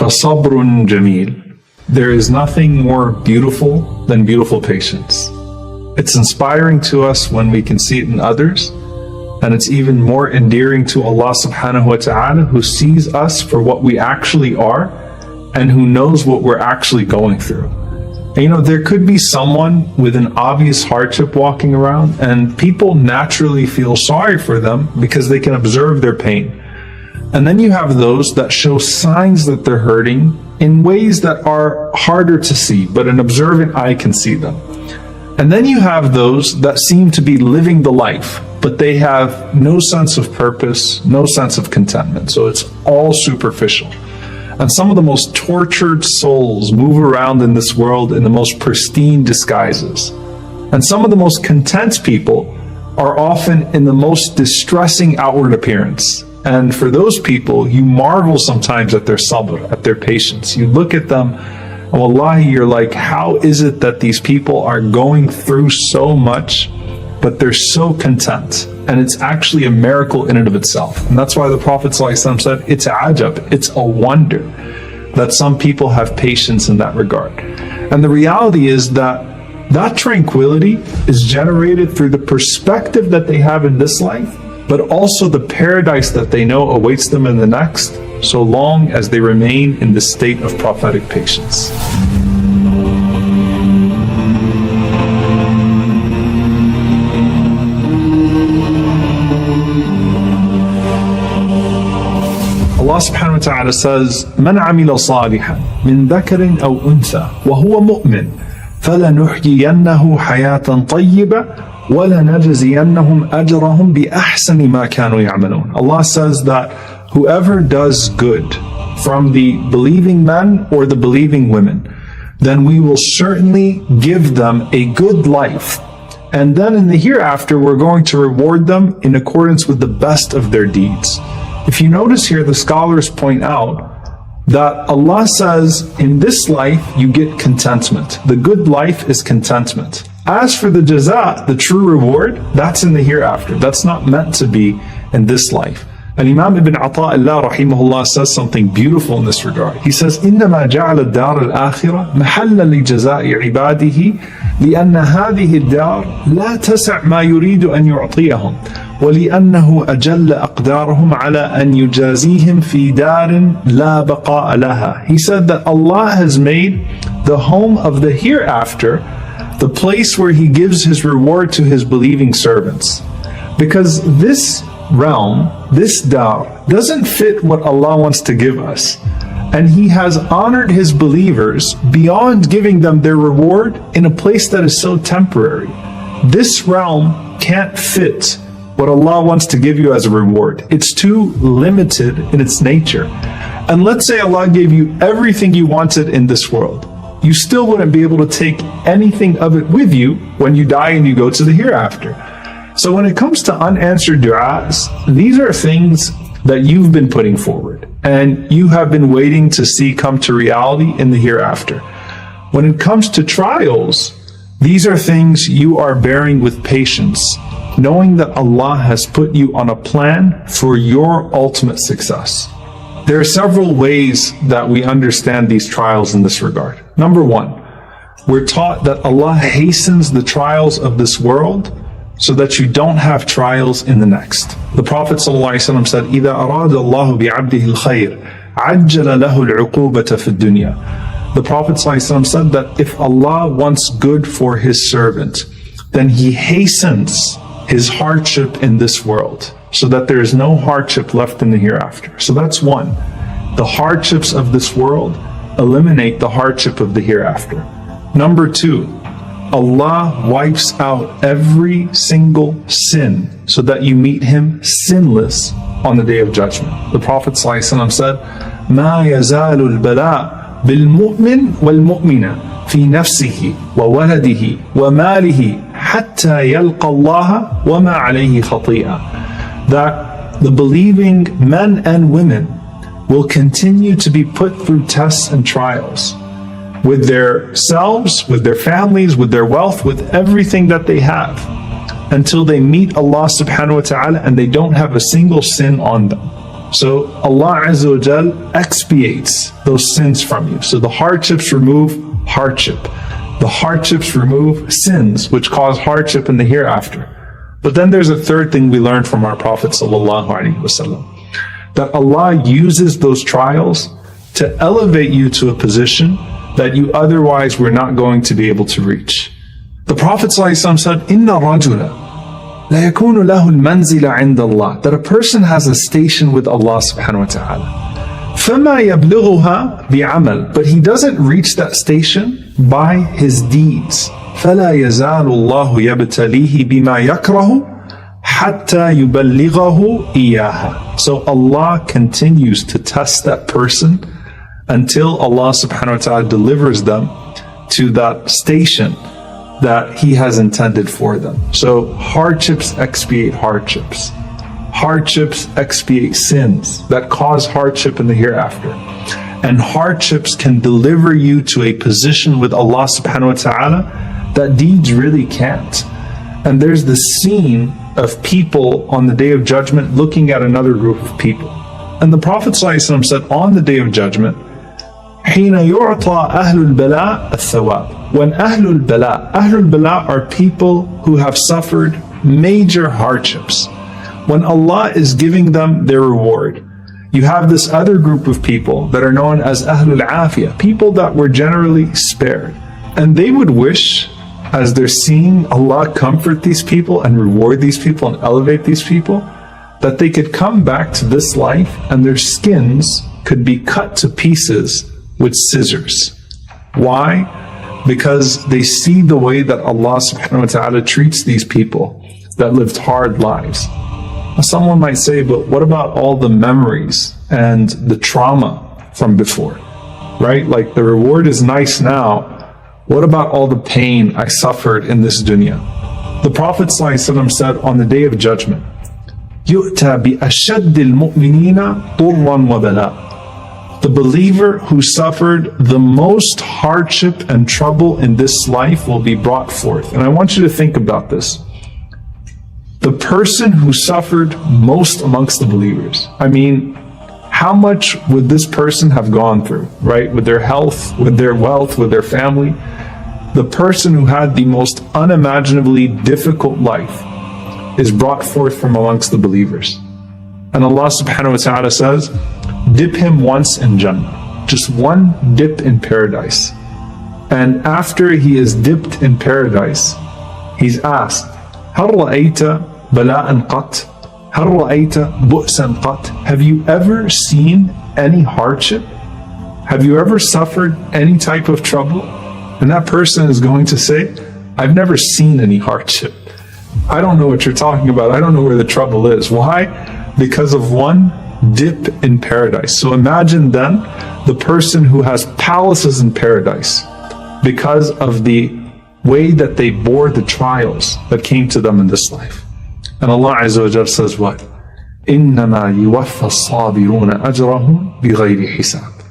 فَصَبْرٌ جَمِيلٌ. There is nothing more beautiful than beautiful patience. It's inspiring to us when we can see it in others, and it's even more endearing to Allah subhanahu wa ta'ala, who sees us for what we actually are and who knows what we're actually going through. And there could be someone with an obvious hardship walking around, and people naturally feel sorry for them because they can observe their pain. And then you have those that show signs that they're hurting in ways that are harder to see, but an observant eye can see them. And then you have those that seem to be living the life, but they have no sense of purpose, no sense of contentment. So it's all superficial. And some of the most tortured souls move around in this world in the most pristine disguises. And some of the most content people are often in the most distressing outward appearance. And for those people, you marvel sometimes at their sabr, at their patience. You look at them, and wallahi, you're like, how is it that these people are going through so much, but they're so content? And it's actually a miracle in and of itself. And that's why the Prophet ﷺ said, it's ajab, it's a wonder that some people have patience in that regard. And the reality is that that tranquility is generated through the perspective that they have in this life, but also the paradise that they know awaits them in the next, so long as they remain in the state of prophetic patience. Allah subhanahu wa ta'ala says, مَنْ عَمِلَ صَالِحًا مِنْ ذَكَرٍ أَوْ أُنْثَى وَهُوَ مُؤْمِنٌ فَلَنُحْيِيَنَّهُ حَيَاةً طَيِّبَةً وَلَنَجْزِيَنَّهُمْ أَجْرَهُمْ بِأَحْسَنِ مَا كَانُوا يَعْمَلُونَ. Allah says that whoever does good from the believing men or the believing women, then we will certainly give them a good life. And then in the hereafter, we're going to reward them in accordance with the best of their deeds. If you notice here, the scholars point out that Allah says, in this life, you get contentment. The good life is contentment. As for the jaza, the true reward, that's in the hereafter. That's not meant to be in this life. And Imam Ibn Ata'illah rahimahullah says something beautiful in this regard. He says, إِنَّمَا جَعَلَ الدَّارَ الْآخِرَةِ مَحَلًّا لِجَزَاءِ عِبَادِهِ لِأَنَّ هَذِهِ الدَّارِ لَا تَسَعْ مَا يُرِيدُ أَنْ يُعْطِيَهُمْ وَلِأَنَّهُ أَجَلَّ أَقْدَارُهُمْ عَلَى أَنْ يُجَازِيهِمْ فِي دَارٍ لَا بَقَاءَ لَهَا. He said that Allah has made the home of the hereafter the place where He gives His reward to His believing servants. Because this realm, this dar, doesn't fit what Allah wants to give us. And He has honored His believers beyond giving them their reward in a place that is so temporary. This realm can't fit what Allah wants to give you as a reward. It's too limited in its nature. And let's say Allah gave you everything you wanted in this world. You still wouldn't be able to take anything of it with you when you die and you go to the hereafter. So when it comes to unanswered du'as, these are things that you've been putting forward and you have been waiting to see come to reality in the hereafter. When it comes to trials, these are things you are bearing with patience, knowing that Allah has put you on a plan for your ultimate success. There are several ways that we understand these trials in this regard. Number one, we're taught that Allah hastens the trials of this world so that you don't have trials in the next. The Prophet ﷺ said, إِذَا أَرَادَ اللَّهُ بِعَبْدِهِ الْخَيْرِ عَجَّلَ لَهُ الْعُقُوبَةَ فِي الدُّنْيَا. The Prophet ﷺ said that if Allah wants good for His servant, then He hastens His hardship in this world, so that there is no hardship left in the hereafter. So that's one. The hardships of this world eliminate the hardship of the hereafter. Number two, Allah wipes out every single sin so that you meet Him sinless on the Day of Judgment. The Prophet ﷺ said, مَا يَزَالُ الْبَلَاءُ بِالْمُؤْمِنِ وَالْمُؤْمِنَةِ فِي نَفْسِهِ وَوَلَدِهِ وَمَالِهِ حَتَّى يَلْقَى اللَّهَ وَمَا عَلَيْهِ خَطِيئَةٌ. That the believing men and women will continue to be put through tests and trials with their selves, with their families, with their wealth, with everything that they have, until they meet Allah subhanahu wa ta'ala and they don't have a single sin on them. So Allah Azza wa Jal expiates those sins from you. So the hardships remove hardship. The hardships remove sins, which cause hardship in the hereafter. But then there's a third thing we learned from our Prophet sallallahu alaihi wasallam, that Allah uses those trials to elevate you to a position that you otherwise were not going to be able to reach. The Prophet ﷺ said, "Inna rajula la yakunu lahu al-manzila 'inda Allah," that a person has a station with Allah subhanahu wa ta'ala. فَمَا يَبْلُغُهَا بِعَمَلٍ, but he doesn't reach that station by his deeds. فَلَا يَزَالُ اللَّهُ يَبْتَلِيهِ بِمَا يَكْرَهُ حَتَّى يُبَلِّغَهُ إِيَّاهَا. So Allah continues to test that person until Allah subhanahu wa ta'ala delivers them to that station that He has intended for them. So hardships expiate hardships. Hardships expiate sins that cause hardship in the hereafter. And hardships can deliver you to a position with Allah subhanahu wa ta'ala that deeds really can't. And there's this scene of people on the Day of Judgment looking at another group of people. And the Prophet ﷺ said, on the Day of Judgment, حين يعطى أهل البلاء الثواب. When Ahlul Bala are people who have suffered major hardships. When Allah is giving them their reward, you have this other group of people that are known as Ahlul Afiyah, people that were generally spared. And they would wish, as they're seeing Allah comfort these people and reward these people and elevate these people, that they could come back to this life and their skins could be cut to pieces with scissors. Why? Because they see the way that Allah subhanahu wa ta'ala treats these people that lived hard lives. Someone might say, but what about all the memories and the trauma from before? Right? Like the reward is nice now. What about all the pain I suffered in this dunya? The Prophet ﷺ said on the Day of Judgment, يُؤْتَى بِأَشَدِّ الْمُؤْمِنِينَ طُرًّا وَبَلَاءً. The believer who suffered the most hardship and trouble in this life will be brought forth. And I want you to think about this. The person who suffered most amongst the believers. I mean, how much would this person have gone through, right? With their health, with their wealth, with their family. The person who had the most unimaginably difficult life is brought forth from amongst the believers. And Allah subhanahu wa ta'ala says, dip him once in Jannah. Just one dip in paradise. And after he is dipped in paradise, he's asked, هل رأيت بلاء قط؟ هل رأيت بؤسا قط? Have you ever seen any hardship? Have you ever suffered any type of trouble? And that person is going to say, I've never seen any hardship. I don't know what you're talking about. I don't know where the trouble is. Why? Because of one dip in paradise. So imagine then the person who has palaces in paradise because of the way that they bore the trials that came to them in this life. And Allah Azza wa Jalla says what? إِنَّمَا يُوَفَّى الصَّابِرُونَ أَجْرَهُمْ بِغَيْرِ حِسَابٍ.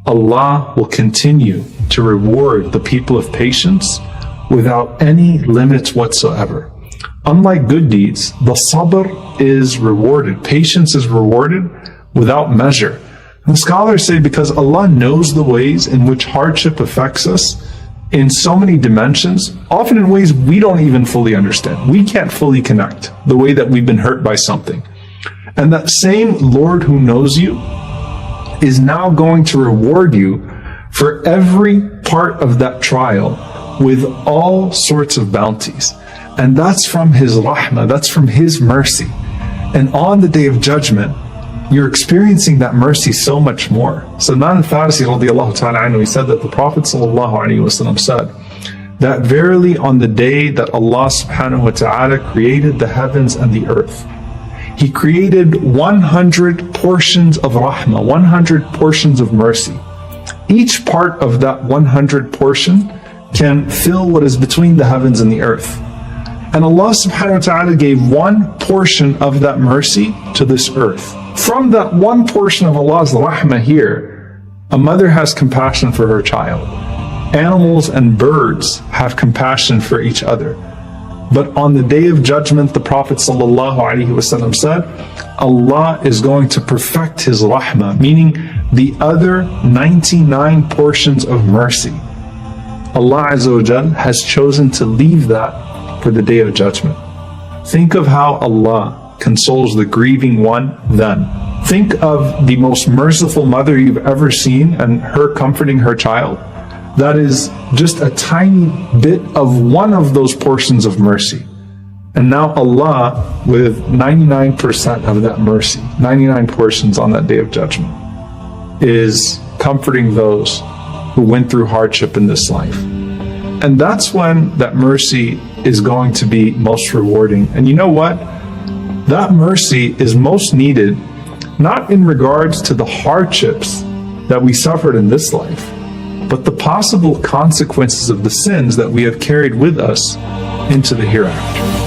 Allah will continue to reward the people of patience without any limits whatsoever. Unlike good deeds, the sabr is rewarded. Patience is rewarded without measure. And the scholars say because Allah knows the ways in which hardship affects us in so many dimensions, often in ways we don't even fully understand. We can't fully connect the way that we've been hurt by something. And that same Lord who knows you is now going to reward you for every part of that trial with all sorts of bounties. And that's from His rahmah, that's from His mercy. And on the Day of Judgment, you're experiencing that mercy so much more. Salman al-Farisi radiallahu ta'ala anhu, he said that the Prophet sallallahu alaihi wasallam said that verily on the day that Allah subhanahu wa ta'ala created the heavens and the earth, He created 100 portions of rahmah, 100 portions of mercy. Each part of that 100 portion can fill what is between the heavens and the earth. And Allah subhanahu wa ta'ala gave one portion of that mercy to this earth. From that one portion of Allah's rahmah here, a mother has compassion for her child. Animals and birds have compassion for each other. But on the day of judgment, the Prophet ﷺ said, Allah is going to perfect His rahmah, meaning the other 99 portions of mercy. Allah Azza wa Jal has chosen to leave that for the day of judgment. Think of how Allah consoles the grieving one then. Think of the most merciful mother you've ever seen and her comforting her child. That is just a tiny bit of one of those portions of mercy. And now Allah, with 99% of that mercy, 99 portions on that day of judgment, is comforting those who went through hardship in this life. And that's when that mercy is going to be most rewarding. And you know what? That mercy is most needed not in regards to the hardships that we suffered in this life, but the possible consequences of the sins that we have carried with us into the hereafter.